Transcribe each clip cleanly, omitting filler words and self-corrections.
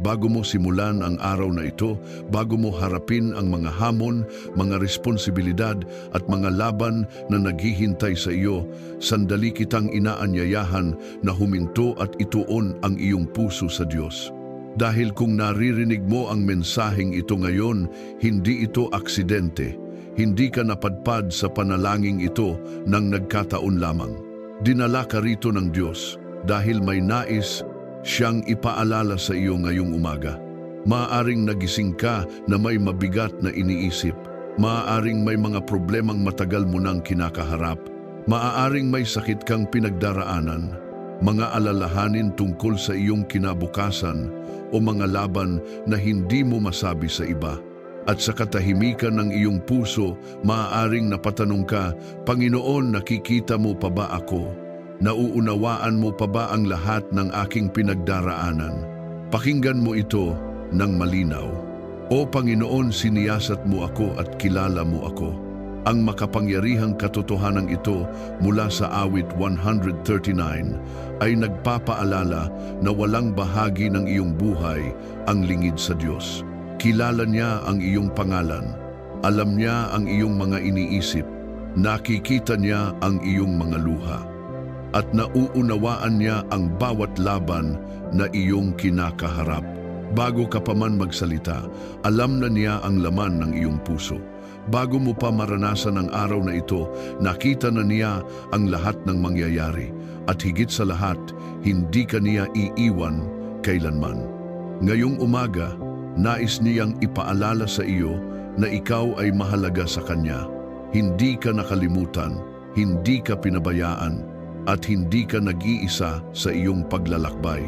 bago mo simulan ang araw na ito, bago mo harapin ang mga hamon, mga responsibilidad at mga laban na naghihintay sa iyo, sandali kitang inaanyayahan na huminto at ituon ang iyong puso sa Diyos. Dahil kung naririnig mo ang mensaheng ito ngayon, hindi ito aksidente. Hindi ka napadpad sa panalangin ito nang nagkataon lamang. Dinala ka rito ng Diyos dahil may nais siyang ipaalala sa iyo ngayong umaga. Maaaring nagising ka na may mabigat na iniisip. Maaaring may mga problemang matagal mo nang kinakaharap. Maaaring may sakit kang pinagdaraanan. Mga alalahanin tungkol sa iyong kinabukasan o mga laban na hindi mo masabi sa iba. At sa katahimikan ng iyong puso, maaaring napatanong ka, Panginoon, nakikita mo pa ba ako? Nauunawaan mo pa ba ang lahat ng aking pinagdaraanan? Pakinggan mo ito ng malinaw. O Panginoon, siniyasat mo ako at kilala mo ako. Ang makapangyarihang katotohanan ito mula sa awit 139 ay nagpapaalala na walang bahagi ng iyong buhay ang lingid sa Diyos. Kilala niya ang iyong pangalan. Alam niya ang iyong mga iniisip. Nakikita niya ang iyong mga luha. At nauunawaan niya ang bawat laban na iyong kinakaharap. Bago ka pa man magsalita, alam na niya ang laman ng iyong puso. Bago mo pa maranasan ang araw na ito, nakita na niya ang lahat ng mangyayari. At higit sa lahat, hindi ka niya iiwan kailanman. Ngayong umaga, nais niyang ipaalala sa iyo na ikaw ay mahalaga sa Kanya. Hindi ka nakalimutan, hindi ka pinabayaan, at hindi ka nag-iisa sa iyong paglalakbay.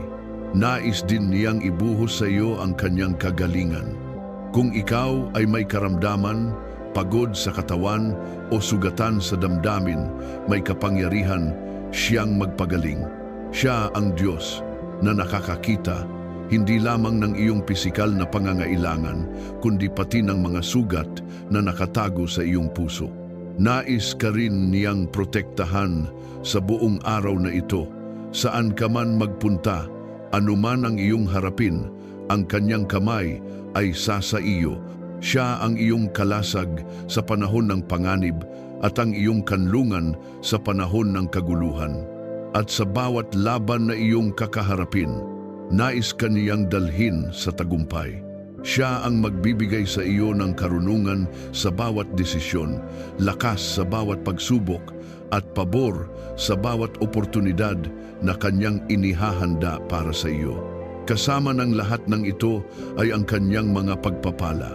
Nais din niyang ibuhos sa iyo ang kanyang kagalingan. Kung ikaw ay may karamdaman, pagod sa katawan o sugatan sa damdamin, may kapangyarihan siyang magpagaling. Siya ang Diyos na nakakakita hindi lamang ng iyong pisikal na pangangailangan, kundi pati ng mga sugat na nakatago sa iyong puso. Nais ka rin niyang protektahan sa buong araw na ito. Saan ka man magpunta, anuman ang iyong harapin, ang kanyang kamay ay sa iyo. Siya ang iyong kalasag sa panahon ng panganib at ang iyong kanlungan sa panahon ng kaguluhan. At sa bawat laban na iyong kakaharapin, nais ka niyang dalhin sa tagumpay. Siya ang magbibigay sa iyo ng karunungan sa bawat desisyon, lakas sa bawat pagsubok, at pabor sa bawat oportunidad na kanyang inihahanda para sa iyo. Kasama ng lahat ng ito ay ang kanyang mga pagpapala.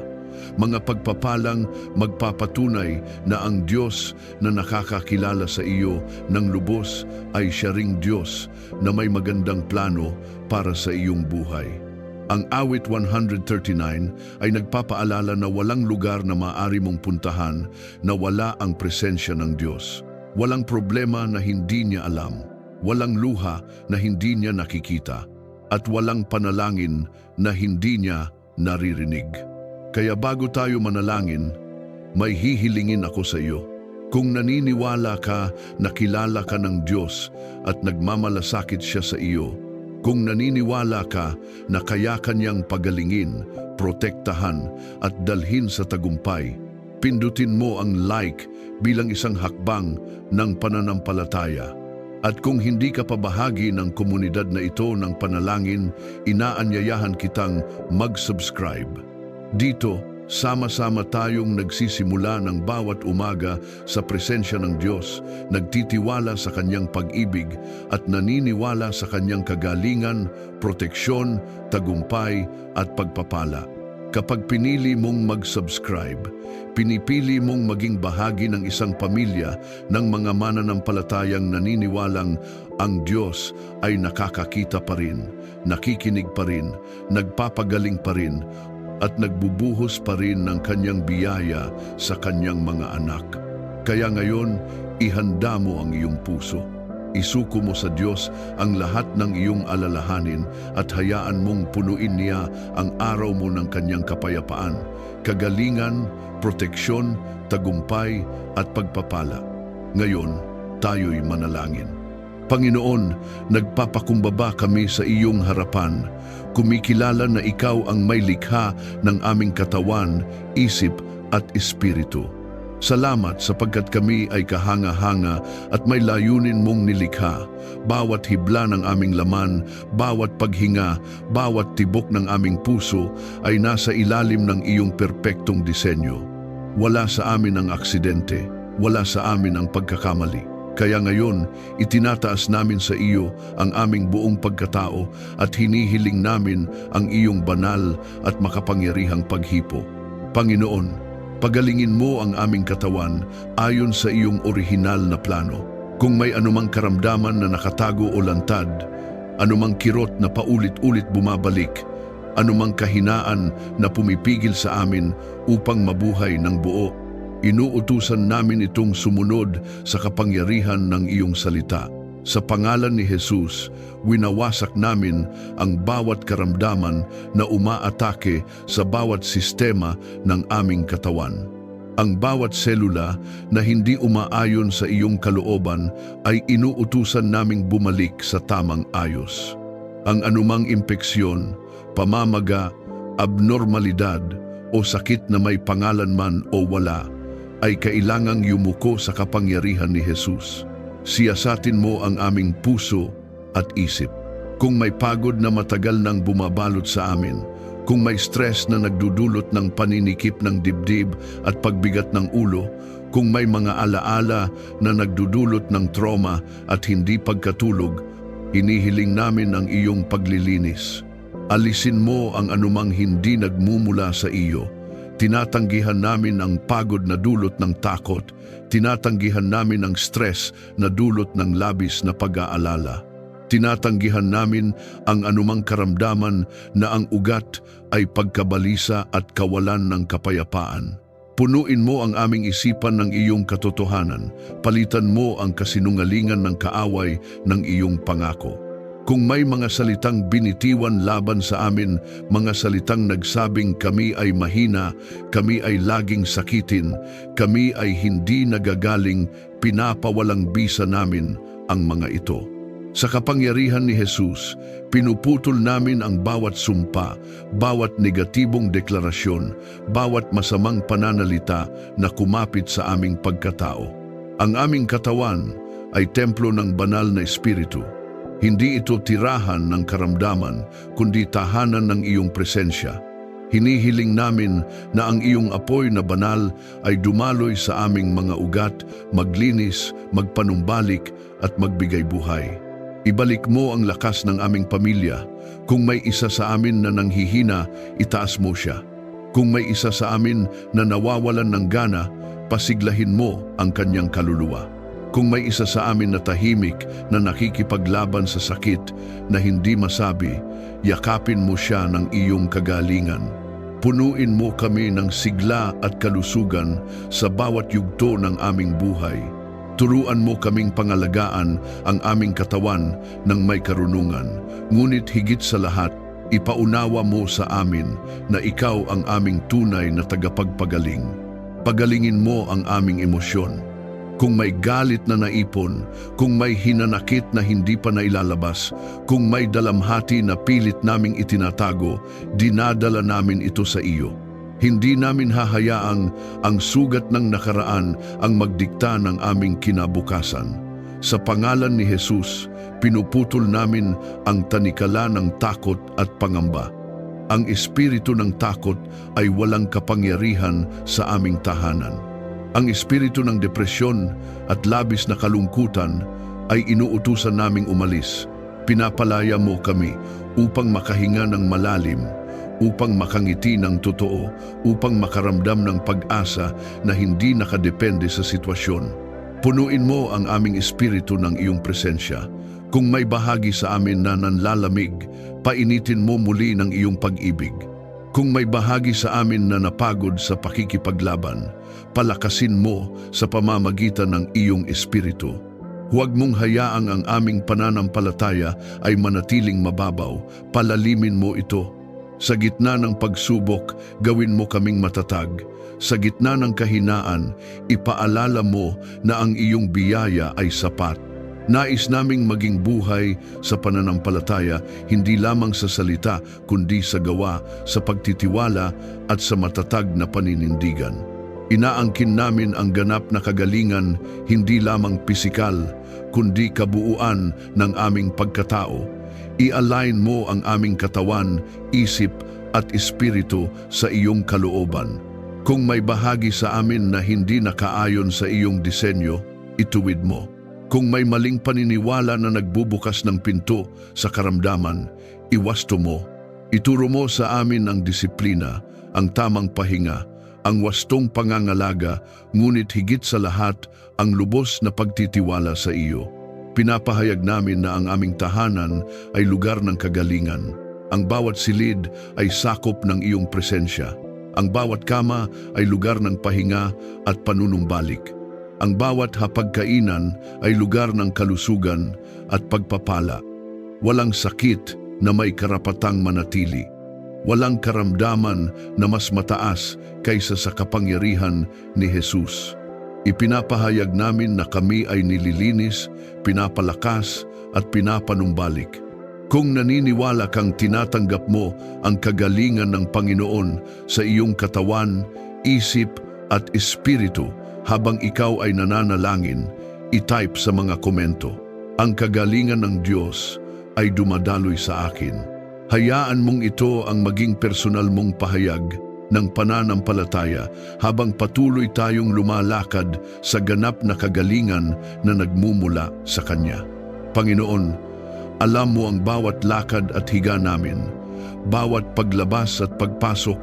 Mga pagpapalang magpapatunay na ang Diyos na nakakakilala sa iyo ng lubos ay siya ring Diyos na may magandang plano para sa iyong buhay. Ang awit 139 ay nagpapaalala na walang lugar na maaari mong puntahan na wala ang presensya ng Diyos. Walang problema na hindi niya alam, walang luha na hindi niya nakikita, at walang panalangin na hindi niya naririnig. Kaya bago tayo manalangin, may hihilingin ako sa iyo. Kung naniniwala ka na kilala ka ng Diyos at nagmamalasakit siya sa iyo, kung naniniwala ka na kaya kanyang pagalingin, protektahan at dalhin sa tagumpay, pindutin mo ang like bilang isang hakbang ng pananampalataya. At kung hindi ka pa bahagi ng komunidad na ito ng panalangin, inaanyayahan kitang mag-subscribe. Dito, sama-sama tayong nagsisimula ng bawat umaga sa presensya ng Diyos, nagtitiwala sa Kanyang pag-ibig at naniniwala sa Kanyang kagalingan, proteksyon, tagumpay at pagpapala. Kapag pinili mong mag-subscribe, pinipili mong maging bahagi ng isang pamilya ng mga mananampalatayang naniniwalang ang Diyos ay nakakakita pa rin, nakikinig pa rin, nagpapagaling pa rin, at nagbubuhos pa rin ng kanyang biyaya sa kanyang mga anak. Kaya ngayon, ihanda mo ang iyong puso. Isuko mo sa Diyos ang lahat ng iyong alalahanin at hayaan mong punuin niya ang araw mo ng kanyang kapayapaan, kagalingan, proteksyon, tagumpay at pagpapala. Ngayon, tayo'y manalangin. Panginoon, nagpapakumbaba kami sa iyong harapan. Kumikilala na ikaw ang may likha ng aming katawan, isip at espiritu. Salamat sapagkat kami ay kahanga-hanga at may layunin mong nilikha. Bawat hibla ng aming laman, bawat paghinga, bawat tibok ng aming puso ay nasa ilalim ng iyong perpektong disenyo. Wala sa amin ang aksidente, wala sa amin ang pagkakamali. Kaya ngayon, itinataas namin sa iyo ang aming buong pagkatao at hinihiling namin ang iyong banal at makapangyarihang paghipo. Panginoon, pagalingin mo ang aming katawan ayon sa iyong orihinal na plano. Kung may anumang karamdaman na nakatago o lantad, anumang kirot na paulit-ulit bumabalik, anumang kahinaan na pumipigil sa amin upang mabuhay ng buo, inuutusan namin itong sumunod sa kapangyarihan ng iyong salita. Sa pangalan ni Jesus, winawasak namin ang bawat karamdaman na umaatake sa bawat sistema ng aming katawan. Ang bawat selula na hindi umaayon sa iyong kalooban ay inuutusan naming bumalik sa tamang ayos. Ang anumang impeksyon, pamamaga, abnormalidad o sakit na may pangalan man o wala, ay kailangang yumuko sa kapangyarihan ni Jesus. Siyasatin mo ang aming puso at isip. Kung may pagod na matagal nang bumabalot sa amin, kung may stress na nagdudulot ng paninikip ng dibdib at pagbigat ng ulo, kung may mga alaala na nagdudulot ng trauma at hindi pagkatulog, hinihiling namin ang iyong paglilinis. Alisin mo ang anumang hindi nagmumula sa iyo. Tinatanggihan namin ang pagod na dulot ng takot. Tinatanggihan namin ang stress na dulot ng labis na pag-aalala. Tinatanggihan namin ang anumang karamdaman na ang ugat ay pagkabalisa at kawalan ng kapayapaan. Punuin mo ang aming isipan ng iyong katotohanan. Palitan mo ang kasinungalingan ng kaaway ng iyong pangako. Kung may mga salitang binitiwan laban sa amin, mga salitang nagsabing kami ay mahina, kami ay laging sakitin, kami ay hindi nagagaling, pinapawalang bisa namin ang mga ito. Sa kapangyarihan ni Jesus, pinuputol namin ang bawat sumpa, bawat negatibong deklarasyon, bawat masamang pananalita na kumapit sa aming pagkatao. Ang aming katawan ay templo ng banal na espiritu. Hindi ito tirahan ng karamdaman, kundi tahanan ng iyong presensya. Hinihiling namin na ang iyong apoy na banal ay dumaloy sa aming mga ugat, maglinis, magpanumbalik at magbigay buhay. Ibalik mo ang lakas ng aming pamilya. Kung may isa sa amin na nanghihina, itaas mo siya. Kung may isa sa amin na nawawalan ng gana, pasiglahin mo ang kanyang kaluluwa. Kung may isa sa amin na tahimik na nakikipaglaban sa sakit na hindi masabi, yakapin mo siya ng iyong kagalingan. Punuin mo kami ng sigla at kalusugan sa bawat yugto ng aming buhay. Turuan mo kaming pangalagaan ang aming katawan ng may karunungan. Ngunit higit sa lahat, ipaunawa mo sa amin na ikaw ang aming tunay na tagapagpagaling. Pagalingin mo ang aming emosyon. Kung may galit na naipon, kung may hinanakit na hindi pa nailalabas, kung may dalamhati na pilit naming itinatago, dinadala namin ito sa iyo. Hindi namin hahayaang ang sugat ng nakaraan ang magdikta ng aming kinabukasan. Sa pangalan ni Jesus, pinuputol namin ang tanikala ng takot at pangamba. Ang espiritu ng takot ay walang kapangyarihan sa aming tahanan. Ang espiritu ng depresyon at labis na kalungkutan ay inuutusan naming umalis. Pinapalaya mo kami upang makahinga ng malalim, upang makangiti ng totoo, upang makaramdam ng pag-asa na hindi nakadepende sa sitwasyon. Punuin mo ang aming espiritu ng iyong presensya. Kung may bahagi sa amin na nanlalamig, painitin mo muli ng iyong pag-ibig. Kung may bahagi sa amin na napagod sa pakikipaglaban, palakasin mo sa pamamagitan ng iyong espiritu. Huwag mong hayaang ang aming pananampalataya ay manatiling mababaw, palalimin mo ito. Sa gitna ng pagsubok, gawin mo kaming matatag. Sa gitna ng kahinaan, ipaalala mo na ang iyong biyaya ay sapat. Nais naming maging buhay sa pananampalataya, hindi lamang sa salita kundi sa gawa, sa pagtitiwala at sa matatag na paninindigan. Inaangkin namin ang ganap na kagalingan, hindi lamang pisikal, kundi kabuuan ng aming pagkatao. I-align mo ang aming katawan, isip at espiritu sa iyong kalooban. Kung may bahagi sa amin na hindi nakaayon sa iyong disenyo, ituwid mo. Kung may maling paniniwala na nagbubukas ng pinto sa karamdaman, iwasto mo. Ituro mo sa amin ang disiplina, ang tamang pahinga, ang wastong pangangalaga, ngunit higit sa lahat ang lubos na pagtitiwala sa iyo. Pinapahayag namin na ang aming tahanan ay lugar ng kagalingan. Ang bawat silid ay sakop ng iyong presensya. Ang bawat kama ay lugar ng pahinga at panunumbalik. Ang bawat hapagkainan ay lugar ng kalusugan at pagpapala. Walang sakit na may karapatang manatili. Walang karamdaman na mas mataas kaysa sa kapangyarihan ni Jesus. Ipinapahayag namin na kami ay nililinis, pinapalakas at pinapanumbalik. Kung naniniwala kang tinatanggap mo ang kagalingan ng Panginoon sa iyong katawan, isip at espiritu habang ikaw ay nananalangin, i-type sa mga komento, "Ang kagalingan ng Diyos ay dumadaloy sa akin." Hayaan mong ito ang maging personal mong pahayag ng pananampalataya habang patuloy tayong lumalakad sa ganap na kagalingan na nagmumula sa Kanya. Panginoon, alam mo ang bawat lakad at higa namin, bawat paglabas at pagpasok,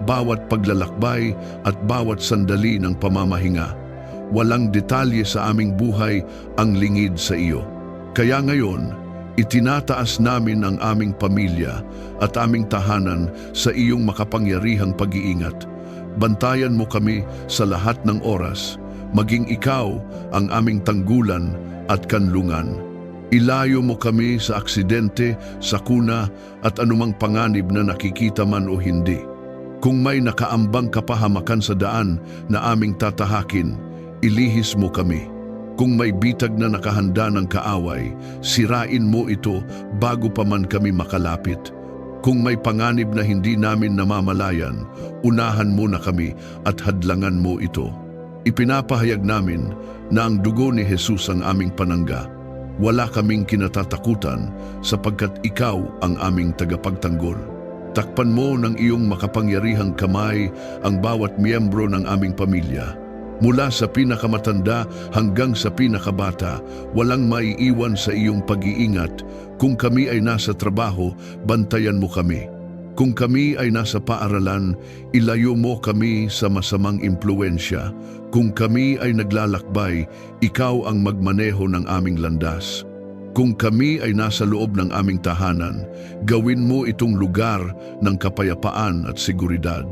bawat paglalakbay at bawat sandali ng pamamahinga. Walang detalye sa aming buhay ang lingid sa iyo. Kaya ngayon, itinataas namin ang aming pamilya at aming tahanan sa iyong makapangyarihang pag-iingat. Bantayan mo kami sa lahat ng oras, maging ikaw ang aming tanggulan at kanlungan. Ilayo mo kami sa aksidente, sakuna at anumang panganib na nakikita man o hindi. Kung may nakaambang kapahamakan sa daan na aming tatahakin, ilihis mo kami. Kung may bitag na nakahanda ng kaaway, sirain mo ito bago pa man kami makalapit. Kung may panganib na hindi namin namamalayan, unahan mo na kami at hadlangan mo ito. Ipinapahayag namin na ang dugo ni Jesus ang aming panangga. Wala kaming kinatatakutan sapagkat ikaw ang aming tagapagtanggol. Takpan mo ng iyong makapangyarihang kamay ang bawat miyembro ng aming pamilya. Mula sa pinakamatanda hanggang sa pinakabata, walang maiiwan sa iyong pag-iingat. Kung kami ay nasa trabaho, bantayan mo kami. Kung kami ay nasa paaralan, ilayo mo kami sa masamang impluensya. Kung kami ay naglalakbay, ikaw ang magmaneho ng aming landas. Kung kami ay nasa loob ng aming tahanan, gawin mo itong lugar ng kapayapaan at seguridad.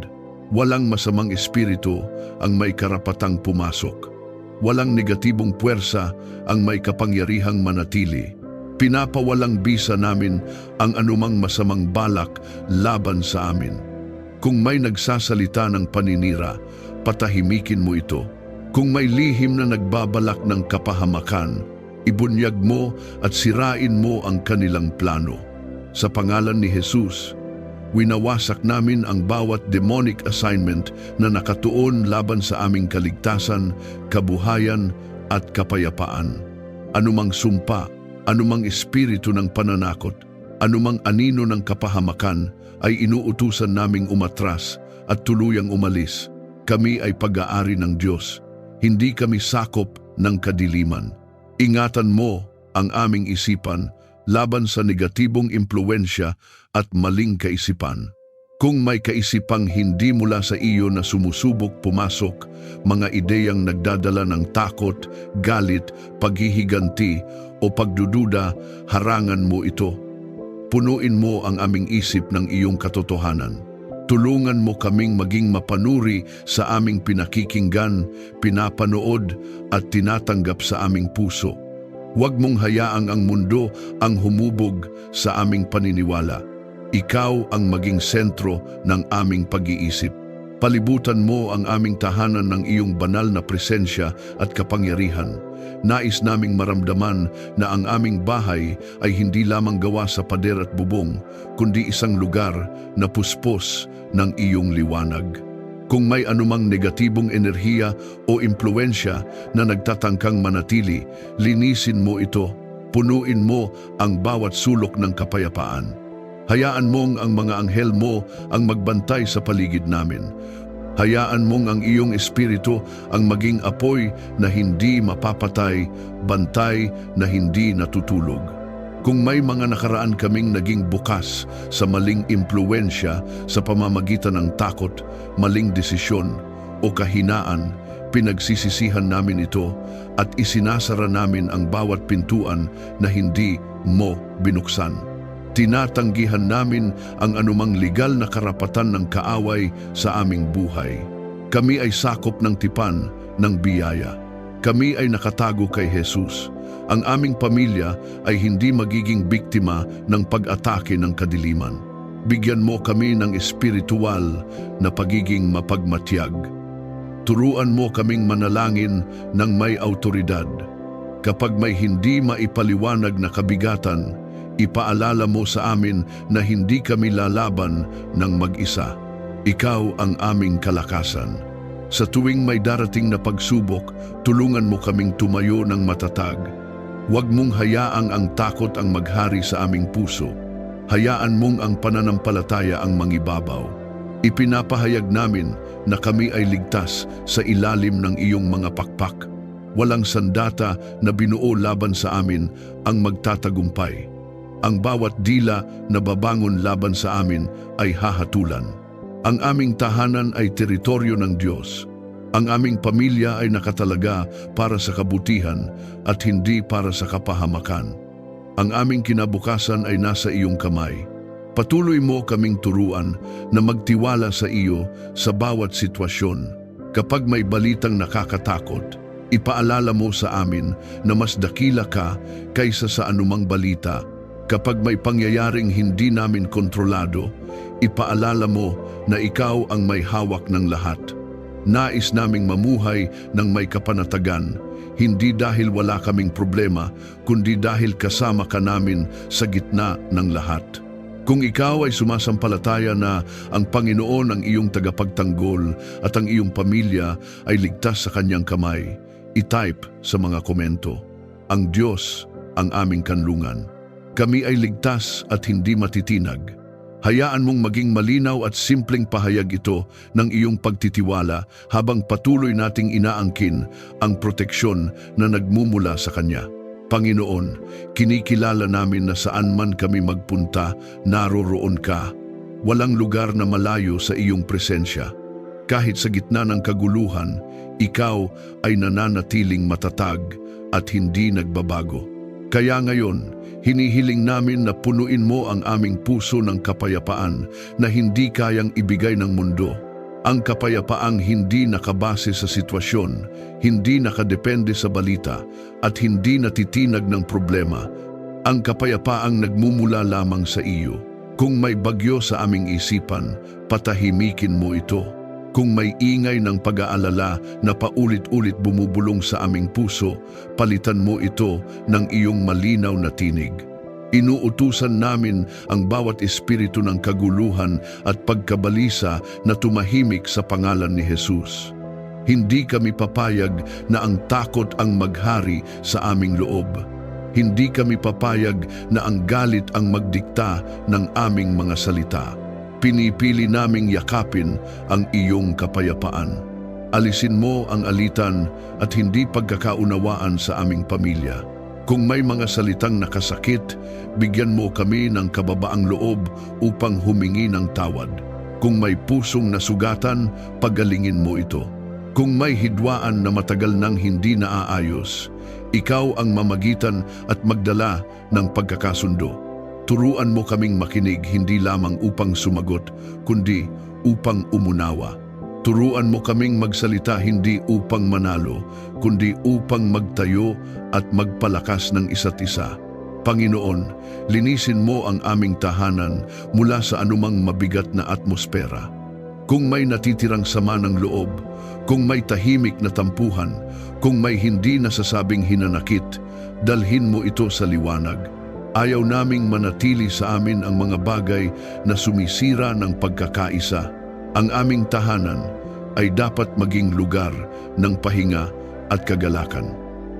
Walang masamang espiritu ang may karapatang pumasok. Walang negatibong puwersa ang may kapangyarihang manatili. Pinapawalang bisa namin ang anumang masamang balak laban sa amin. Kung may nagsasalita ng paninira, patahimikin mo ito. Kung may lihim na nagbabalak ng kapahamakan, ibunyag mo at sirain mo ang kanilang plano. Sa pangalan ni Jesus, winawasak namin ang bawat demonic assignment na nakatuon laban sa aming kaligtasan, kabuhayan at kapayapaan. Anumang sumpa, anumang espiritu ng pananakot, anumang anino ng kapahamakan ay inuutusan naming umatras at tuluyang umalis. Kami ay pag-aari ng Diyos, hindi kami sakop ng kadiliman. Ingatan mo ang aming isipan laban sa negatibong impluensya at maling kaisipan. Kung may kaisipang hindi mula sa iyo na sumusubok pumasok, mga ideyang nagdadala ng takot, galit, paghihiganti o pagdududa, harangan mo ito. Punuin mo ang aming isip ng iyong katotohanan. Tulungan mo kaming maging mapanuri sa aming pinakikinggan, pinapanood at tinatanggap sa aming puso. Huwag mong hayaang ang mundo ang humubog sa aming paniniwala. Ikaw ang maging sentro ng aming pag-iisip. Palibutan mo ang aming tahanan ng iyong banal na presensya at kapangyarihan. Nais naming maramdaman na ang aming bahay ay hindi lamang gawa sa pader at bubong, kundi isang lugar na puspos ng iyong liwanag. Kung may anumang negatibong enerhiya o impluensya na nagtatangkang manatili, linisin mo ito, punuin mo ang bawat sulok ng kapayapaan. Hayaan mong ang mga anghel mo ang magbantay sa paligid namin. Hayaan mong ang iyong espiritu ang maging apoy na hindi mapapatay, bantay na hindi natutulog. Kung may mga nakaraan kaming naging bukas sa maling impluensya sa pamamagitan ng takot, maling desisyon o kahinaan, pinagsisisihan namin ito at isinasara namin ang bawat pintuan na hindi mo binuksan. Tinatanggihan namin ang anumang legal na karapatan ng kaaway sa aming buhay. Kami ay sakop ng tipan ng biyaya. Kami ay nakatago kay Jesus. Ang aming pamilya ay hindi magiging biktima ng pag-atake ng kadiliman. Bigyan mo kami ng espiritual na pagiging mapagmatyag. Turuan mo kaming manalangin ng may autoridad. Kapag may hindi maipaliwanag na kabigatan, ipaalala mo sa amin na hindi kami lalaban ng mag-isa. Ikaw ang aming kalakasan. Sa tuwing may darating na pagsubok, tulungan mo kaming tumayo ng matatag. Huwag mong hayaang ang takot ang maghari sa aming puso. Hayaan mong ang pananampalataya ang mangibabaw. Ipinapahayag namin na kami ay ligtas sa ilalim ng iyong mga pakpak. Walang sandata na binuo laban sa amin ang magtatagumpay. Ang bawat dila na babangon laban sa amin ay hahatulan. Ang aming tahanan ay teritoryo ng Diyos. Ang aming pamilya ay nakatalaga para sa kabutihan at hindi para sa kapahamakan. Ang aming kinabukasan ay nasa iyong kamay. Patuloy mo kaming turuan na magtiwala sa iyo sa bawat sitwasyon. Kapag may balitang nakakatakot, ipaalala mo sa amin na mas dakila ka kaysa sa anumang balita. Kapag may pangyayaring hindi namin kontrolado, ipaalala mo na ikaw ang may hawak ng lahat. Nais naming mamuhay ng may kapanatagan, hindi dahil wala kaming problema, kundi dahil kasama ka namin sa gitna ng lahat. Kung ikaw ay sumasampalataya na ang Panginoon ang iyong tagapagtanggol at ang iyong pamilya ay ligtas sa kanyang kamay, i-type sa mga komento, "Ang Diyos ang aming kanlungan." Kami ay ligtas at hindi matitinag. Hayaan mong maging malinaw at simpleng pahayag ito ng iyong pagtitiwala habang patuloy nating inaangkin ang proteksyon na nagmumula sa Kanya. Panginoon, kinikilala namin na saan man kami magpunta, naroroon ka. Walang lugar na malayo sa iyong presensya. Kahit sa gitna ng kaguluhan, ikaw ay nananatiling matatag at hindi nagbabago. Kaya ngayon, hinihiling namin na punuin mo ang aming puso ng kapayapaan na hindi kayang ibigay ng mundo. Ang kapayapaang hindi nakabase sa sitwasyon, hindi nakadepende sa balita, at hindi natitinag ng problema. Ang kapayapaang nagmumula lamang sa iyo. Kung may bagyo sa aming isipan, patahimikin mo ito. Kung may ingay ng pag-aalala na paulit-ulit bumubulong sa aming puso, palitan mo ito ng iyong malinaw na tinig. Inuutusan namin ang bawat espiritu ng kaguluhan at pagkabalisa na tumahimik sa pangalan ni Jesus. Hindi kami papayag na ang takot ang maghari sa aming loob. Hindi kami papayag na ang galit ang magdikta ng aming mga salita. Pinipili naming yakapin ang iyong kapayapaan. Alisin mo ang alitan at hindi pagkakaunawaan sa aming pamilya. Kung may mga salitang nakasakit, bigyan mo kami ng kababaang loob upang humingi ng tawad. Kung may pusong nasugatan, pagalingin mo ito. Kung may hidwaan na matagal nang hindi naaayos, ikaw ang mamagitan at magdala ng pagkakasundo. Turuan mo kaming makinig hindi lamang upang sumagot, kundi upang umunawa. Turuan mo kaming magsalita hindi upang manalo, kundi upang magtayo at magpalakas ng isa't isa. Panginoon, linisin mo ang aming tahanan mula sa anumang mabigat na atmosfera. Kung may natitirang sama ng loob, kung may tahimik na tampuhan, kung may hindi nasasabing hinanakit, dalhin mo ito sa liwanag. Ayaw naming manatili sa amin ang mga bagay na sumisira ng pagkakaisa. Ang aming tahanan ay dapat maging lugar ng pahinga at kagalakan.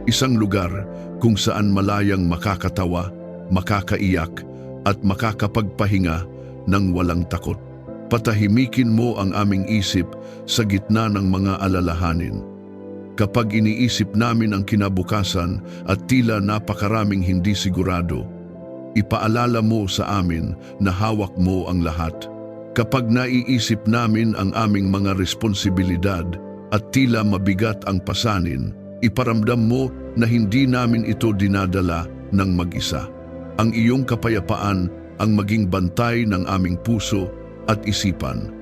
Isang lugar kung saan malayang makakatawa, makakaiyak at makakapagpahinga ng walang takot. Patahimikin mo ang aming isip sa gitna ng mga alalahanin. Kapag iniisip namin ang kinabukasan at tila napakaraming hindi sigurado, ipaalala mo sa amin na hawak mo ang lahat. Kapag naiisip namin ang aming mga responsibilidad at tila mabigat ang pasanin, iparamdam mo na hindi namin ito dinadala ng mag-isa. Ang iyong kapayapaan ang maging bantay ng aming puso at isipan.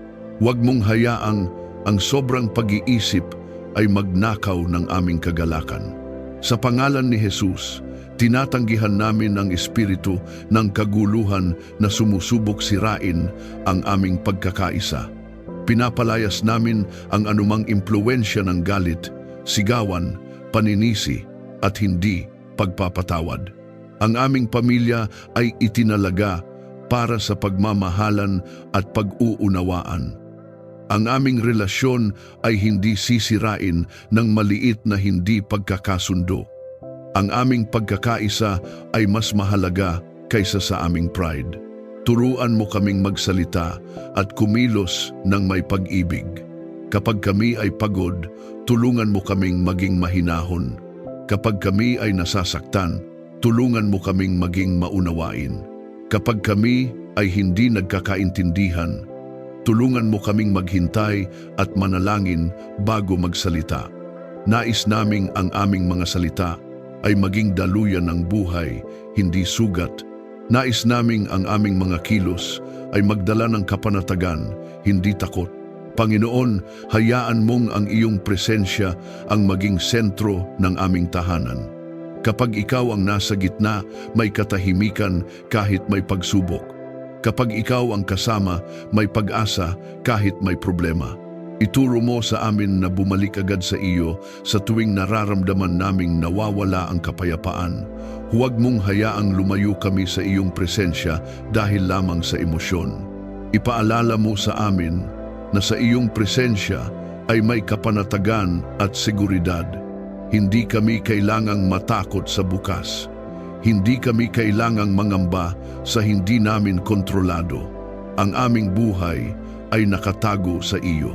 Huwag mong hayaang ang sobrang pag-iisip ay magnakaw ng aming kagalakan. Sa pangalan ni Jesus, tinatanggihan namin ang espiritu ng kaguluhan na sumusubok sirain ang aming pagkakaisa. Pinapalayas namin ang anumang impluwensya ng galit, sigawan, paninisi at hindi pagpapatawad. Ang aming pamilya ay itinalaga para sa pagmamahalan at pag-uunawaan. Ang aming relasyon ay hindi sisirain ng maliit na hindi pagkakasundo. Ang aming pagkakaisa ay mas mahalaga kaysa sa aming pride. Turuan mo kaming magsalita at kumilos ng may pag-ibig. Kapag kami ay pagod, tulungan mo kaming maging mahinahon. Kapag kami ay nasasaktan, tulungan mo kaming maging maunawain. Kapag kami ay hindi nagkakaintindihan, tulungan mo kaming maghintay at manalangin bago magsalita. Nais naming ang aming mga salita ay maging daluyan ng buhay, hindi sugat. Nais naming ang aming mga kilos ay magdala ng kapanatagan, hindi takot. Panginoon, hayaan mong ang iyong presensya ang maging sentro ng aming tahanan. Kapag ikaw ang nasa gitna, may katahimikan kahit may pagsubok. Kapag ikaw ang kasama, may pag-asa kahit may problema. Ituro mo sa amin na bumalik agad sa iyo sa tuwing nararamdaman naming nawawala ang kapayapaan. Huwag mong hayaang lumayo kami sa iyong presensya dahil lamang sa emosyon. Ipaalala mo sa amin na sa iyong presensya ay may kapanatagan at seguridad. Hindi kami kailangang matakot sa bukas. Hindi kami kailangang mangamba sa hindi namin kontrolado. Ang aming buhay ay nakatago sa iyo.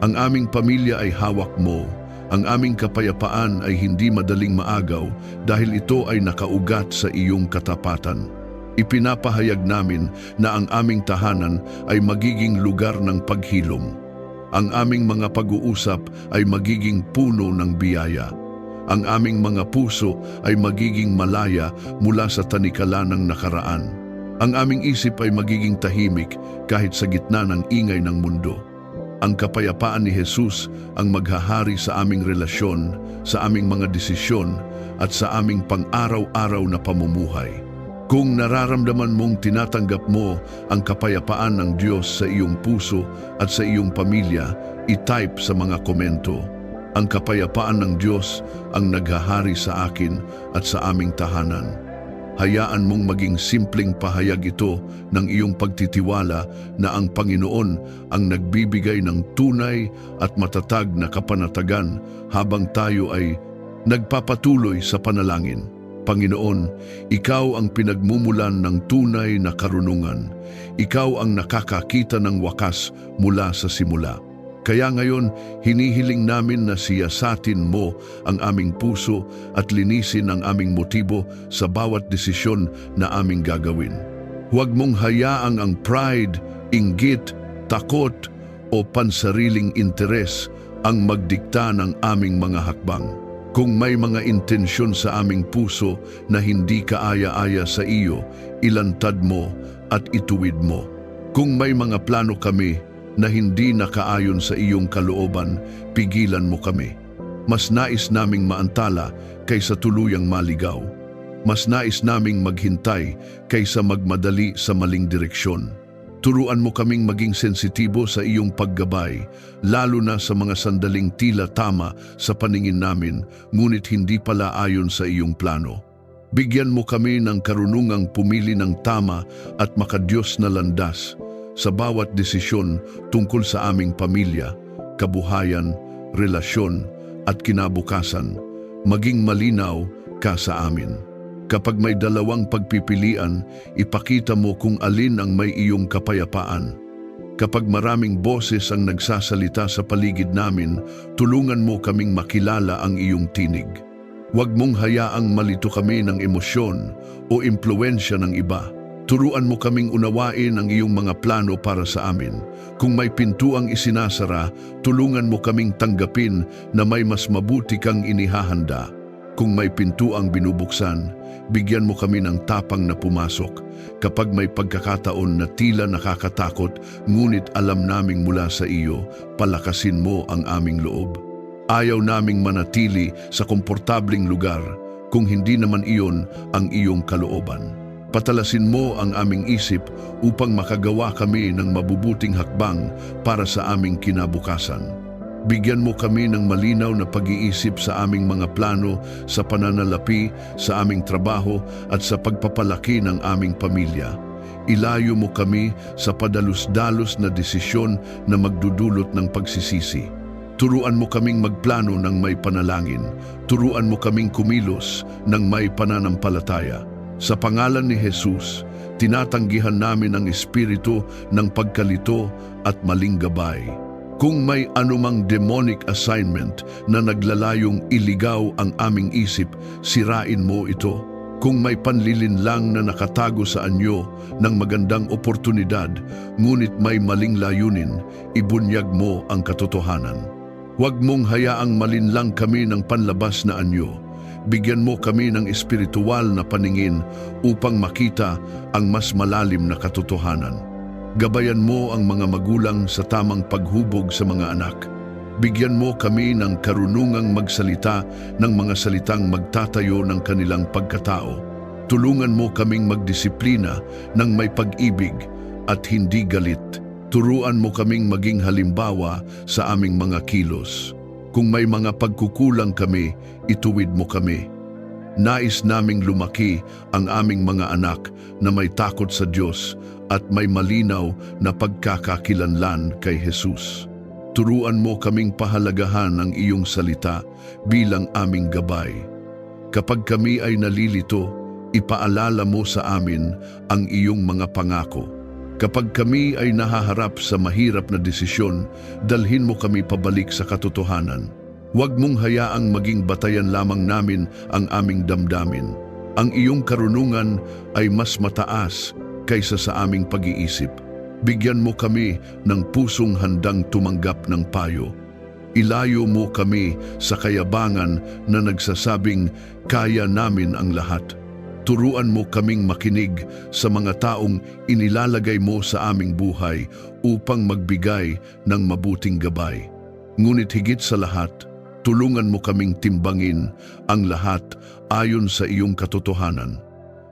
Ang aming pamilya ay hawak mo. Ang aming kapayapaan ay hindi madaling maagaw dahil ito ay nakaugat sa iyong katapatan. Ipinapahayag namin na ang aming tahanan ay magiging lugar ng paghilom. Ang aming mga pag-uusap ay magiging puno ng biyaya. Ang aming mga puso ay magiging malaya mula sa tanikala ng nakaraan. Ang aming isip ay magiging tahimik kahit sa gitna ng ingay ng mundo. Ang kapayapaan ni Jesus ang maghahari sa aming relasyon, sa aming mga desisyon at sa aming pang-araw-araw na pamumuhay. Kung nararamdaman mong tinatanggap mo ang kapayapaan ng Diyos sa iyong puso at sa iyong pamilya, i-type sa mga komento. Ang kapayapaan ng Diyos ang naghahari sa akin at sa aming tahanan. Hayaan mong maging simpleng pahayag ito ng iyong pagtitiwala na ang Panginoon ang nagbibigay ng tunay at matatag na kapanatagan habang tayo ay nagpapatuloy sa panalangin. Panginoon, Ikaw ang pinagmumulan ng tunay na karunungan. Ikaw ang nakakakita ng wakas mula sa simula. Kaya ngayon, hinihiling namin na siyasatin mo ang aming puso at linisin ang aming motibo sa bawat desisyon na aming gagawin. Huwag mong hayaang ang pride, inggit, takot o pansariling interes ang magdikta ng aming mga hakbang. Kung may mga intensyon sa aming puso na hindi kaaya-aya sa iyo, ilantad mo at ituwid mo. Kung may mga plano kami na hindi nakaayon sa iyong kalooban, pigilan mo kami. Mas nais naming maantala kaysa tuluyang maligaw. Mas nais naming maghintay kaysa magmadali sa maling direksyon. Turuan mo kaming maging sensitibo sa iyong paggabay, lalo na sa mga sandaling tila tama sa paningin namin, ngunit hindi pala ayon sa iyong plano. Bigyan mo kami ng karunungang pumili ng tama at makadiyos na landas sa bawat desisyon tungkol sa aming pamilya, kabuhayan, relasyon at kinabukasan. Maging malinaw ka sa amin. Kapag may dalawang pagpipilian, ipakita mo kung alin ang may iyong kapayapaan. Kapag maraming boses ang nagsasalita sa paligid namin, tulungan mo kaming makilala ang iyong tinig. Huwag mong hayaang malito kami ng emosyon o impluwensya ng iba. Turuan mo kaming unawain ang iyong mga plano para sa amin. Kung may pintuang isinasara, tulungan mo kaming tanggapin na may mas mabuti kang inihahanda. Kung may pintuang binubuksan, bigyan mo kami ng tapang na pumasok. Kapag may pagkakataon na tila nakakatakot, ngunit alam naming mula sa iyo, palakasin mo ang aming loob. Ayaw naming manatili sa komportabling lugar kung hindi naman iyon ang iyong kalooban. Patalasin mo ang aming isip upang makagawa kami ng mabubuting hakbang para sa aming kinabukasan. Bigyan mo kami ng malinaw na pag-iisip sa aming mga plano, sa pananalapi, sa aming trabaho at sa pagpapalaki ng aming pamilya. Ilayo mo kami sa padalus-dalos na desisyon na magdudulot ng pagsisisi. Turuan mo kaming magplano ng may panalangin. Turuan mo kaming kumilos ng may pananampalataya. Sa pangalan ni Jesus, tinatanggihan namin ang espiritu ng pagkalito at maling gabay. Kung may anumang demonic assignment na naglalayong iligaw ang aming isip, sirain mo ito. Kung may panlilinlang na nakatago sa anyo ng magandang oportunidad, ngunit may maling layunin, ibunyag mo ang katotohanan. Huwag mong hayaang malinlang kami ng panlabas na anyo. Bigyan mo kami ng espiritual na paningin upang makita ang mas malalim na katotohanan. Gabayan mo ang mga magulang sa tamang paghubog sa mga anak. Bigyan mo kami ng karunungang magsalita ng mga salitang magtatayo ng kanilang pagkatao. Tulungan mo kaming magdisiplina ng may pag-ibig at hindi galit. Turuan mo kaming maging halimbawa sa aming mga kilos. Kung may mga pagkukulang kami, ituwid mo kami. Nais naming lumaki ang aming mga anak na may takot sa Diyos at may malinaw na pagkakakilanlan kay Jesus. Turuan mo kaming pahalagahan ang iyong salita bilang aming gabay. Kapag kami ay nalilito, ipaalala mo sa amin ang iyong mga pangako. Kapag kami ay nahaharap sa mahirap na desisyon, dalhin mo kami pabalik sa katotohanan. Huwag mong hayaang maging batayan lamang namin ang aming damdamin. Ang iyong karunungan ay mas mataas kaysa sa aming pag-iisip. Bigyan mo kami ng pusong handang tumanggap ng payo. Ilayo mo kami sa kayabangan na nagsasabing kaya namin ang lahat. Turuan mo kaming makinig sa mga taong inilalagay mo sa aming buhay upang magbigay ng mabuting gabay. Ngunit higit sa lahat, tulungan mo kaming timbangin ang lahat ayon sa iyong katotohanan.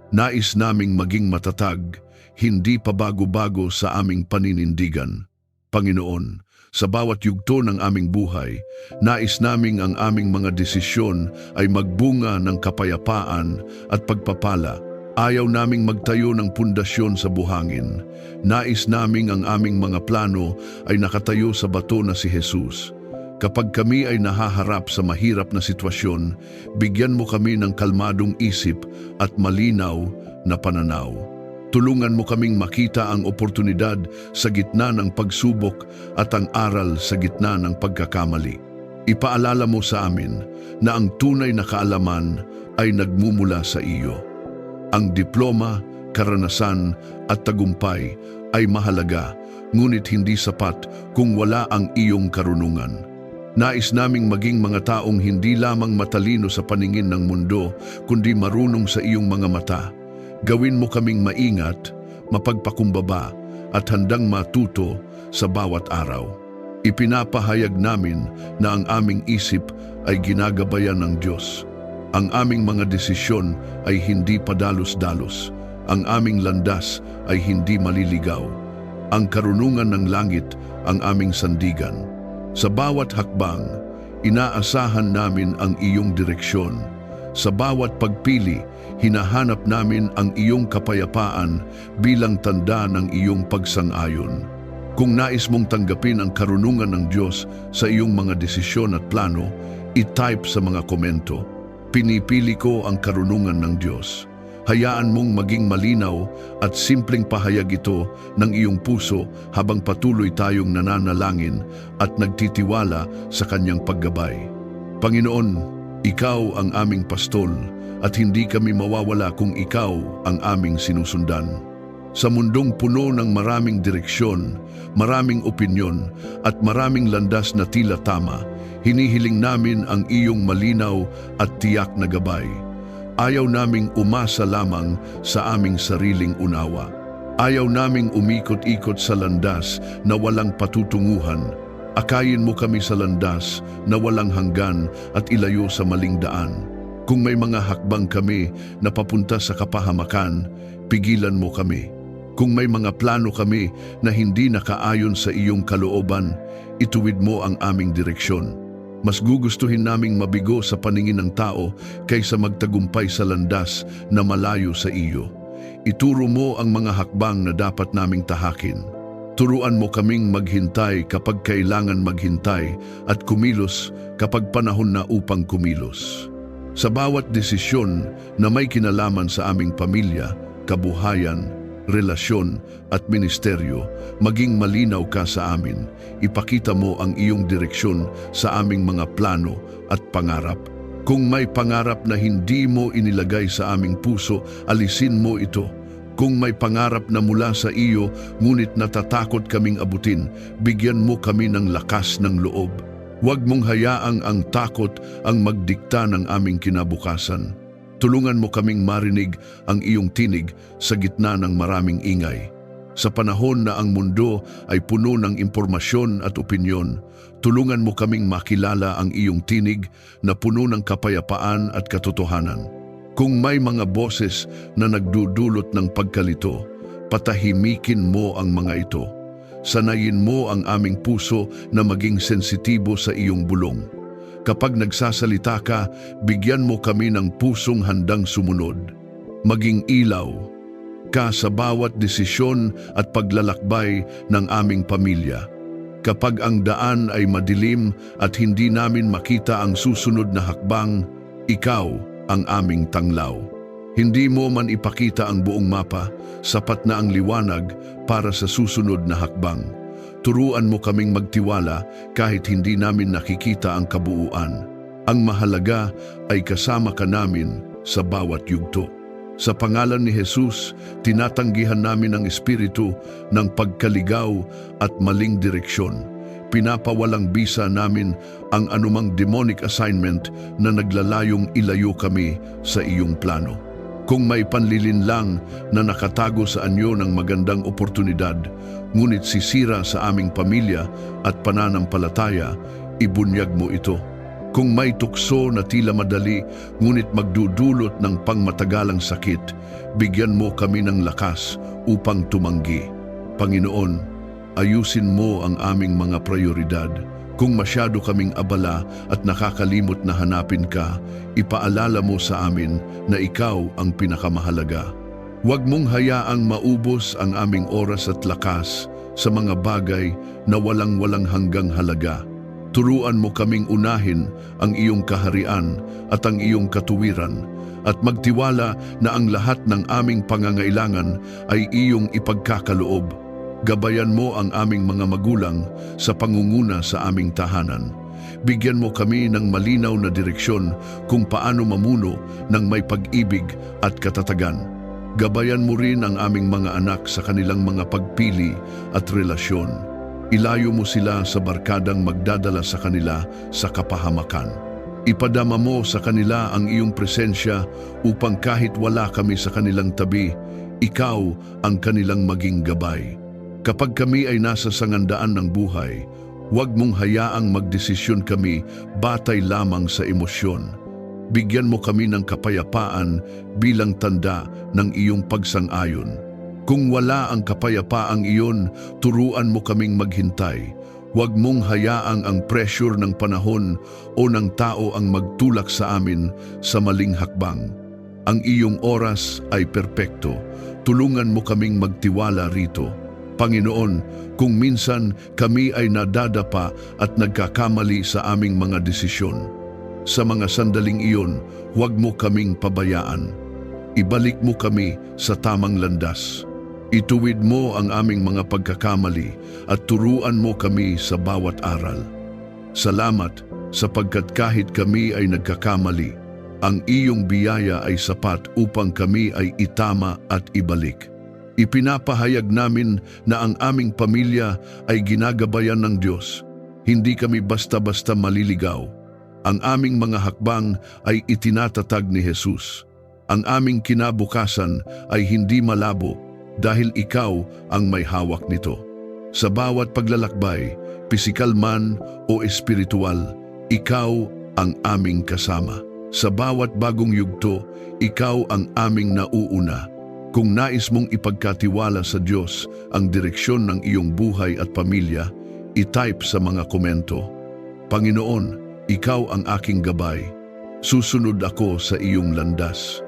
Nais naming maging matatag, hindi pabago-bago sa aming paninindigan. Panginoon, sa bawat yugto ng aming buhay, nais naming ang aming mga desisyon ay magbunga ng kapayapaan at pagpapala. Ayaw naming magtayo ng pundasyon sa buhangin. Nais naming ang aming mga plano ay nakatayo sa bato na si Jesus. Kapag kami ay nahaharap sa mahirap na sitwasyon, bigyan mo kami ng kalmadong isip at malinaw na pananaw. Tulungan mo kaming makita ang oportunidad sa gitna ng pagsubok at ang aral sa gitna ng pagkakamali. Ipaalala mo sa amin na ang tunay na kaalaman ay nagmumula sa iyo. Ang diploma, karanasan at tagumpay ay mahalaga, ngunit hindi sapat kung wala ang iyong karunungan. Nais naming maging mga taong hindi lamang matalino sa paningin ng mundo, kundi marunong sa iyong mga mata. Gawin mo kaming maingat, mapagpakumbaba at handang matuto sa bawat araw. Ipinapahayag namin na ang aming isip ay ginagabayan ng Diyos. Ang aming mga desisyon ay hindi padalos-dalos. Ang aming landas ay hindi maliligaw. Ang karunungan ng langit ang aming sandigan. Sa bawat hakbang, inaasahan namin ang iyong direksyon. Sa bawat pagpili, hinahanap namin ang iyong kapayapaan bilang tanda ng iyong pagsang-ayon. Kung nais mong tanggapin ang karunungan ng Diyos sa iyong mga desisyon at plano, i-type sa mga komento, "Pinipili ko ang karunungan ng Diyos." Hayaan mong maging malinaw at simpleng pahayag ito ng iyong puso habang patuloy tayong nananalangin at nagtitiwala sa kanyang paggabay. Panginoon, ikaw ang aming pastol at hindi kami mawawala kung ikaw ang aming sinusundan. Sa mundong puno ng maraming direksyon, maraming opinyon at maraming landas na tila tama, hinihiling namin ang iyong malinaw at tiyak na gabay. Ayaw naming umasa lamang sa aming sariling unawa. Ayaw naming umikot-ikot sa landas na walang patutunguhan. Akayin mo kami sa landas na walang hanggan at ilayo sa maling daan. Kung may mga hakbang kami na papunta sa kapahamakan, pigilan mo kami. Kung may mga plano kami na hindi nakaayon sa iyong kalooban, ituwid mo ang aming direksyon. Mas gugustuhin naming mabigo sa paningin ng tao kaysa magtagumpay sa landas na malayo sa iyo. Ituro mo ang mga hakbang na dapat naming tahakin. Turuan mo kaming maghintay kapag kailangan maghintay at kumilos kapag panahon na upang kumilos. Sa bawat desisyon na may kinalaman sa aming pamilya, kabuhayan, relasyon at ministeryo, maging malinaw ka sa amin. Ipakita mo ang iyong direksyon sa aming mga plano at pangarap. Kung may pangarap na hindi mo inilagay sa aming puso, alisin mo ito. Kung may pangarap na mula sa iyo, ngunit natatakot kaming abutin, bigyan mo kami ng lakas ng loob. Huwag mong hayaang ang takot ang magdikta ng aming kinabukasan. Tulungan mo kaming marinig ang iyong tinig sa gitna ng maraming ingay. Sa panahon na ang mundo ay puno ng impormasyon at opinyon, tulungan mo kaming makilala ang iyong tinig na puno ng kapayapaan at katotohanan. Kung may mga boses na nagdudulot ng pagkalito, patahimikin mo ang mga ito. Sanayin mo ang aming puso na maging sensitibo sa iyong bulong. Kapag nagsasalita ka, bigyan mo kami ng pusong handang sumunod. Maging ilaw ka sa bawat desisyon at paglalakbay ng aming pamilya. Kapag ang daan ay madilim at hindi namin makita ang susunod na hakbang, ikaw ang aming tanglaw. Hindi mo man ipakita ang buong mapa, sapat na ang liwanag para sa susunod na hakbang. Turuan mo kaming magtiwala kahit hindi namin nakikita ang kabuuan. Ang mahalaga ay kasama ka namin sa bawat yugto. Sa pangalan ni Jesus, tinatanggihan namin ang espiritu ng pagkaligaw at maling direksyon. Pinapawalang bisa namin ang anumang demonic assignment na naglalayong ilayo kami sa iyong plano. Kung may panlilinlang na nakatago sa anyo ng magandang oportunidad, ngunit sisira sa aming pamilya at pananampalataya, ibunyag mo ito. Kung may tukso na tila madali, ngunit magdudulot ng pangmatagalang sakit, bigyan mo kami ng lakas upang tumanggi. Panginoon, ayusin mo ang aming mga prioridad. Kung masyado kaming abala at nakakalimot na hanapin ka, ipaalala mo sa amin na ikaw ang pinakamahalaga. Huwag mong hayaang maubos ang aming oras at lakas sa mga bagay na walang-walang hanggang halaga. Turuan mo kaming unahin ang iyong kaharian at ang iyong katuwiran at magtiwala na ang lahat ng aming pangangailangan ay iyong ipagkakaloob. Gabayan mo ang aming mga magulang sa pangunguna sa aming tahanan. Bigyan mo kami ng malinaw na direksyon kung paano mamuno ng may pag-ibig at katatagan. Gabayan mo rin ang aming mga anak sa kanilang mga pagpili at relasyon. Ilayo mo sila sa barkadang magdadala sa kanila sa kapahamakan. Ipadama mo sa kanila ang iyong presensya upang kahit wala kami sa kanilang tabi, ikaw ang kanilang maging gabay. Kapag kami ay nasa sangandaan ng buhay, huwag mong hayaang magdesisyon kami batay lamang sa emosyon. Bigyan mo kami ng kapayapaan bilang tanda ng iyong pagsang-ayon. Kung wala ang kapayapaang iyon, turuan mo kaming maghintay. Huwag mong hayaang ang pressure ng panahon o ng tao ang magtulak sa amin sa maling hakbang. Ang iyong oras ay perpekto. Tulungan mo kaming magtiwala rito. Panginoon, kung minsan kami ay nadadapa at nagkakamali sa aming mga desisyon, sa mga sandaling iyon, huwag mo kaming pabayaan. Ibalik mo kami sa tamang landas. Ituwid mo ang aming mga pagkakamali at turuan mo kami sa bawat aral. Salamat sapagkat kahit kami ay nagkakamali, ang iyong biyaya ay sapat upang kami ay itama at ibalik. Ipinapahayag namin na ang aming pamilya ay ginagabayan ng Diyos. Hindi kami basta-basta maliligaw. Ang aming mga hakbang ay itinatatag ni Jesus. Ang aming kinabukasan ay hindi malabo dahil ikaw ang may hawak nito. Sa bawat paglalakbay, pisikal man o espiritual, ikaw ang aming kasama. Sa bawat bagong yugto, ikaw ang aming nauuna. Kung nais mong ipagkatiwala sa Diyos ang direksyon ng iyong buhay at pamilya, i-type sa mga komento. Panginoon, ikaw ang aking gabay. Susunod ako sa iyong landas.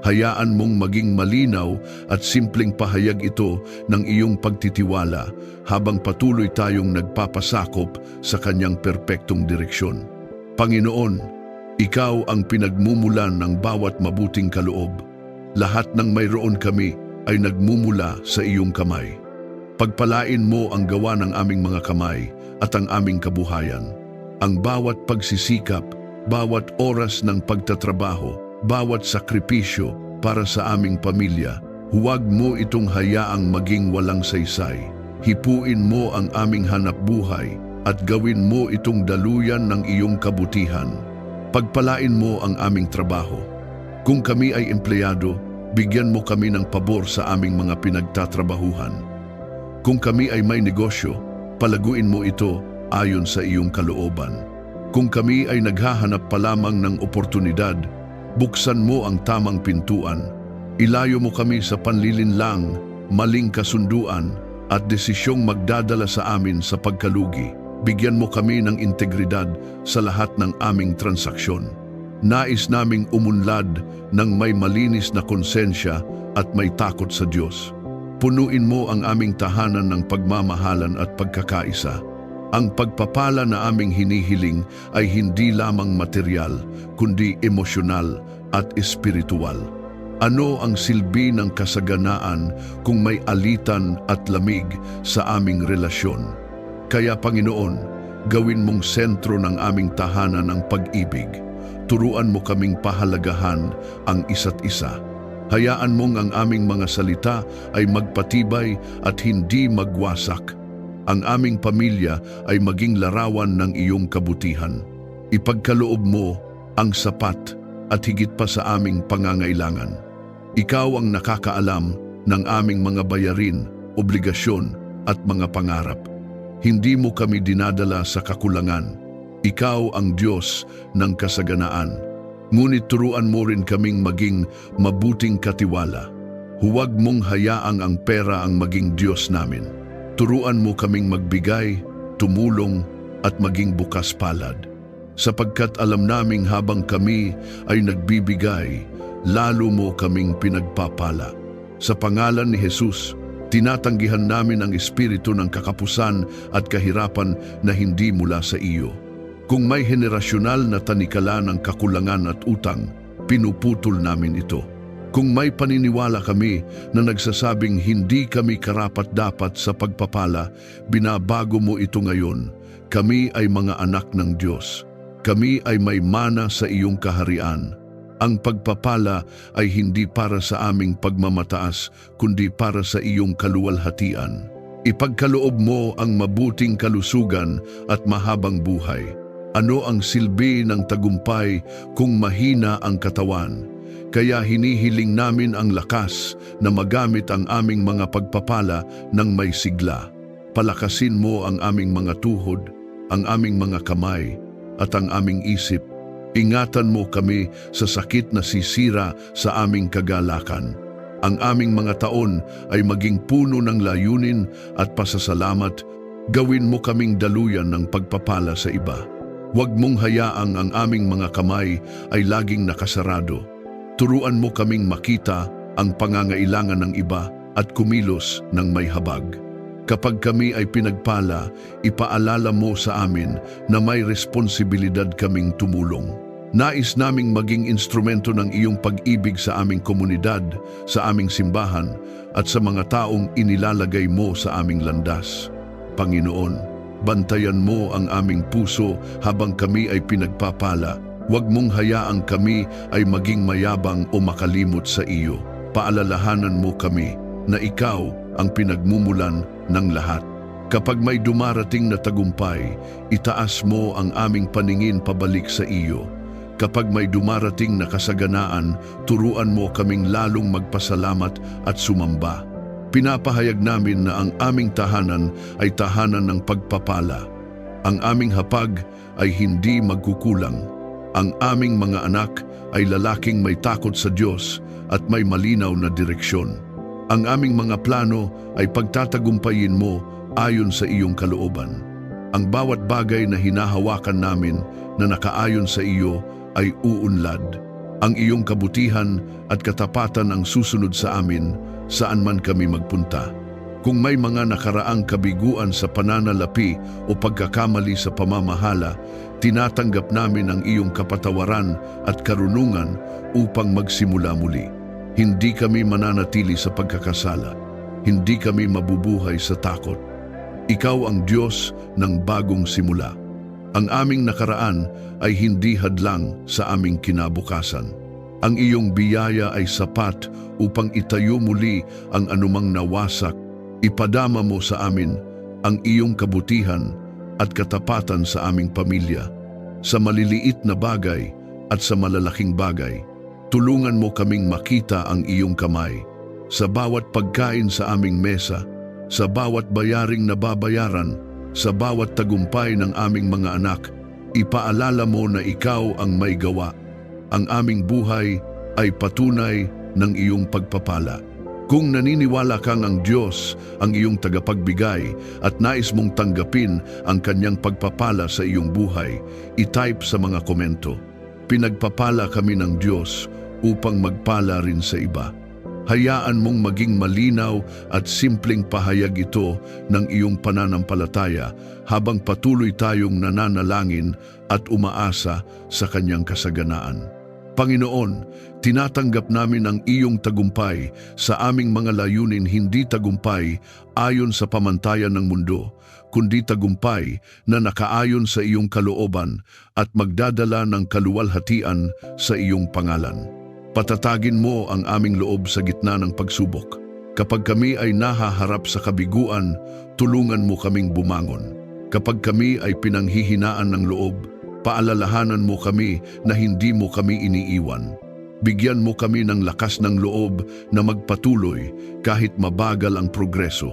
Hayaan mong maging malinaw at simpleng pahayag ito ng iyong pagtitiwala habang patuloy tayong nagpapasakop sa kanyang perpektong direksyon. Panginoon, ikaw ang pinagmumulan ng bawat mabuting kaloob. Lahat ng mayroon kami ay nagmumula sa iyong kamay. Pagpalain mo ang gawa ng aming mga kamay at ang aming kabuhayan. Ang bawat pagsisikap, bawat oras ng pagtatrabaho, bawat sakripisyo para sa aming pamilya, huwag mo itong hayaang maging walang saysay. Hipuin mo ang aming hanapbuhay at gawin mo itong daluyan ng iyong kabutihan. Pagpalain mo ang aming trabaho. Kung kami ay empleyado, bigyan mo kami ng pabor sa aming mga pinagtatrabahuhan. Kung kami ay may negosyo, palaguin mo ito ayon sa iyong kalooban. Kung kami ay naghahanap pa lamang ng oportunidad, buksan mo ang tamang pintuan. Ilayo mo kami sa panlilinlang, maling kasunduan at desisyong magdadala sa amin sa pagkalugi. Bigyan mo kami ng integridad sa lahat ng aming transaksyon. Nais naming umunlad ng may malinis na konsensya at may takot sa Diyos. Punuin mo ang aming tahanan ng pagmamahalan at pagkakaisa. Ang pagpapala na aming hinihiling ay hindi lamang material, kundi emosyonal at espiritual. Ano ang silbi ng kasaganaan kung may alitan at lamig sa aming relasyon? Kaya Panginoon, gawin mong sentro ng aming tahanan ang pag-ibig. Turuan mo kaming pahalagahan ang isa't isa. Hayaan mong ang aming mga salita ay magpatibay at hindi magwasak. Ang aming pamilya ay maging larawan ng iyong kabutihan. Ipagkaloob mo ang sapat at higit pa sa aming pangangailangan. Ikaw ang nakakaalam ng aming mga bayarin, obligasyon at mga pangarap. Hindi mo kami dinadala sa kakulangan. Ikaw ang Diyos ng kasaganaan. Ngunit turuan mo rin kaming maging mabuting katiwala. Huwag mong hayaang ang pera ang maging Diyos namin. Turuan mo kaming magbigay, tumulong at maging bukas palad. Sapagkat alam naming habang kami ay nagbibigay, lalo mo kaming pinagpapala. Sa pangalan ni Jesus, tinatanggihan namin ang espiritu ng kakapusan at kahirapan na hindi mula sa iyo. Kung may henerasyonal na tanikala ng kakulangan at utang, pinuputol namin ito. Kung may paniniwala kami na nagsasabing hindi kami karapat-dapat sa pagpapala, binabago mo ito ngayon. Kami ay mga anak ng Diyos. Kami ay may mana sa iyong kaharian. Ang pagpapala ay hindi para sa aming pagmamataas, kundi para sa iyong kaluwalhatian. Ipagkaloob mo ang mabuting kalusugan at mahabang buhay. Ano ang silbi ng tagumpay kung mahina ang katawan? Kaya hinihiling namin ang lakas na magamit ang aming mga pagpapala ng may sigla. Palakasin mo ang aming mga tuhod, ang aming mga kamay, at ang aming isip. Ingatan mo kami sa sakit na sisira sa aming kagalakan. Ang aming mga taon ay maging puno ng layunin at pasasalamat. Gawin mo kaming daluyan ng pagpapala sa iba. Huwag mong hayaang ang aming mga kamay ay laging nakasarado. Turuan mo kaming makita ang pangangailangan ng iba at kumilos ng may habag. Kapag kami ay pinagpala, ipaalala mo sa amin na may responsibilidad kaming tumulong. Nais naming maging instrumento ng iyong pag-ibig sa aming komunidad, sa aming simbahan, at sa mga taong inilalagay mo sa aming landas. Panginoon, bantayan mo ang aming puso habang kami ay pinagpapala. Huwag mong hayaang kami ay maging mayabang o makalimot sa iyo. Paalalahanan mo kami na ikaw ang pinagmumulan ng lahat. Kapag may dumarating na tagumpay, itaas mo ang aming paningin pabalik sa iyo. Kapag may dumarating na kasaganaan, turuan mo kaming lalong magpasalamat at sumamba. Pinapahayag namin na ang aming tahanan ay tahanan ng pagpapala. Ang aming hapag ay hindi magkukulang. Ang aming mga anak ay lalaking may takot sa Diyos at may malinaw na direksyon. Ang aming mga plano ay pagtatagumpayin mo ayon sa iyong kalooban. Ang bawat bagay na hinahawakan namin na nakaayon sa iyo ay uunlad. Ang iyong kabutihan at katapatan ang susunod sa amin saan man kami magpunta. Kung may mga nakaraang kabiguan sa pananalapi o pagkakamali sa pamamahala, tinatanggap namin ang iyong kapatawaran at karunungan upang magsimula muli. Hindi kami mananatili sa pagkakasala. Hindi kami mabubuhay sa takot. Ikaw ang Diyos ng bagong simula. Ang aming nakaraan ay hindi hadlang sa aming kinabukasan. Ang iyong biyaya ay sapat upang itayo muli ang anumang nawasak. Ipadama mo sa amin ang iyong kabutihan at katapatan sa aming pamilya, sa maliliit na bagay at sa malalaking bagay. Tulungan mo kaming makita ang iyong kamay sa bawat pagkain sa aming mesa, sa bawat bayaring nababayaran, sa bawat tagumpay ng aming mga anak. Ipaalala mo na ikaw ang may gawa. Ang aming buhay ay patunay ng iyong pagpapala. Kung naniniwala kang ang Diyos ang iyong tagapagbigay at nais mong tanggapin ang kanyang pagpapala sa iyong buhay, i-type sa mga komento. Pinagpapala kami ng Diyos upang magpala rin sa iba. Hayaan mong maging malinaw at simpleng pahayag ito ng iyong pananampalataya habang patuloy tayong nananalangin at umaasa sa kanyang kasaganaan. Panginoon, tinatanggap namin ang iyong tagumpay sa aming mga layunin, hindi tagumpay ayon sa pamantayan ng mundo, kundi tagumpay na nakaayon sa iyong kalooban at magdadala ng kaluwalhatian sa iyong pangalan. Patatagin mo ang aming loob sa gitna ng pagsubok. Kapag kami ay nahaharap sa kabiguan, tulungan mo kaming bumangon. Kapag kami ay pinanghihinaan ng loob, paalalahanan mo kami na hindi mo kami iniiwan. Bigyan mo kami ng lakas ng loob na magpatuloy kahit mabagal ang progreso.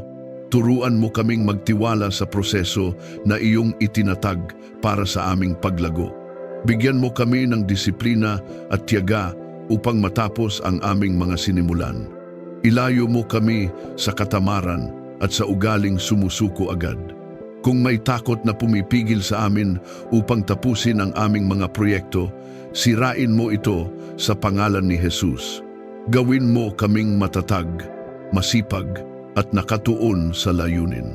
Turuan mo kaming magtiwala sa proseso na iyong itinatag para sa aming paglago. Bigyan mo kami ng disiplina at tiyaga upang matapos ang aming mga sinimulan. Ilayo mo kami sa katamaran at sa ugaling sumusuko agad. Kung may takot na pumipigil sa amin upang tapusin ang aming mga proyekto, sirain mo ito sa pangalan ni Jesus. Gawin mo kaming matatag, masipag, at nakatuon sa layunin.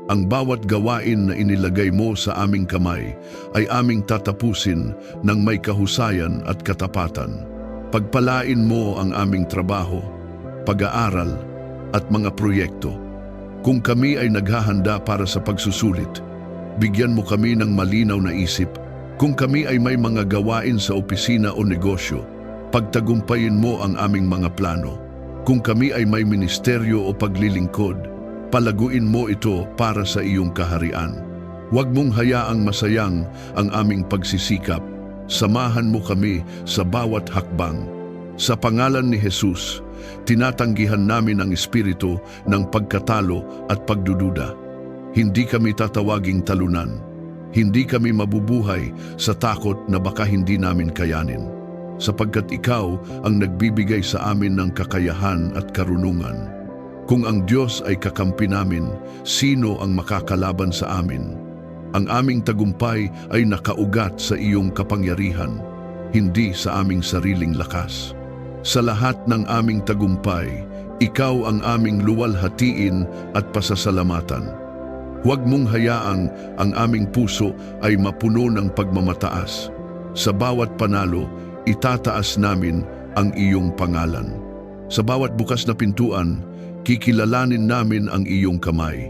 Ang bawat gawain na inilagay mo sa aming kamay ay aming tatapusin ng may kahusayan at katapatan. Pagpalain mo ang aming trabaho, pag-aaral, at mga proyekto. Kung kami ay naghahanda para sa pagsusulit, bigyan mo kami ng malinaw na isip. Kung kami ay may mga gawain sa opisina o negosyo, pagtagumpayin mo ang aming mga plano. Kung kami ay may ministeryo o paglilingkod, palaguin mo ito para sa iyong kaharian. Huwag mong hayaang masayang ang aming pagsisikap. Samahan mo kami sa bawat hakbang. Sa pangalan ni Jesus, tinatanggihan namin ang espiritu ng pagkatalo at pagdududa. Hindi kami tatawaging talunan. Hindi kami mabubuhay sa takot na baka hindi namin kayanin. sapagkat ikaw ang nagbibigay sa amin ng kakayahan at karunungan. Kung ang Diyos ay kakampi namin, sino ang makakalaban sa amin? Ang aming tagumpay ay nakaugat sa iyong kapangyarihan, hindi sa aming sariling lakas. Sa lahat ng aming tagumpay, ikaw ang aming luwalhatiin at pasasalamatan. Huwag mong hayaang ang aming puso ay mapuno ng pagmamataas. Sa bawat panalo, itataas namin ang iyong pangalan. Sa bawat bukas na pintuan, kikilalanin namin ang iyong kamay.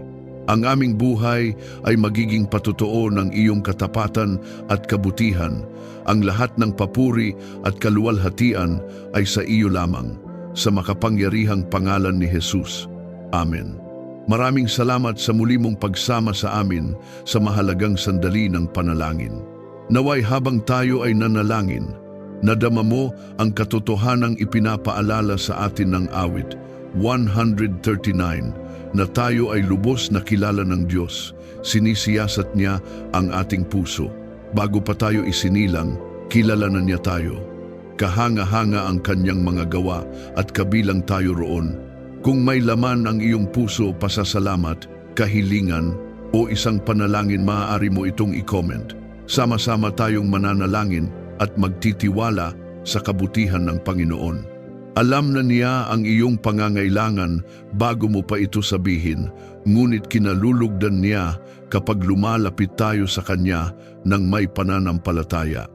Ang aming buhay ay magiging patotoo ng iyong katapatan at kabutihan. Ang lahat ng papuri at kaluwalhatian ay sa iyo lamang, sa makapangyarihang pangalan ni Jesus. Amen. Maraming salamat sa muli mong pagsama sa amin sa mahalagang sandali ng panalangin. Naway habang tayo ay nanalangin, nadama mo ang katotohanang ipinapaalala sa atin ng awit 139 na tayo ay lubos na kilala ng Diyos. Sinisiyasat niya ang ating puso. Bago pa tayo isinilang, kilala na niya tayo. Kahanga-hanga ang kanyang mga gawa at kabilang tayo roon. Kung may laman ang iyong puso, pasasalamat, kahilingan o isang panalangin, maaari mo itong i-comment. Sama-sama tayong mananalangin at magtitiwala sa kabutihan ng Panginoon. Alam na niya ang iyong pangangailangan bago mo pa ito sabihin, ngunit kinalulugdan niya kapag lumalapit tayo sa Kanya ng may pananampalataya.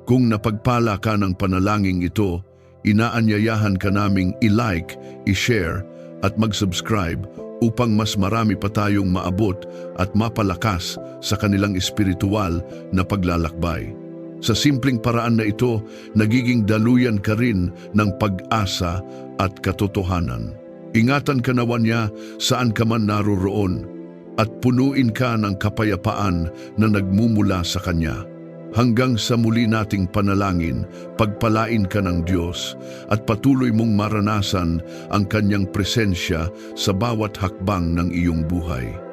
Kung napagpala ka ng panalangin ito, inaanyayahan ka naming i-like, i-share at mag-subscribe upang mas marami pa tayong maabot at mapalakas sa kanilang espiritual na paglalakbay. Sa simpleng paraan na ito, nagiging daluyan ka rin ng pag-asa at katotohanan. Ingatan ka nawa niya saan ka man naroroon at punuin ka ng kapayapaan na nagmumula sa Kanya. Hanggang sa muli nating panalangin, pagpalain ka ng Diyos at patuloy mong maranasan ang Kanyang presensya sa bawat hakbang ng iyong buhay.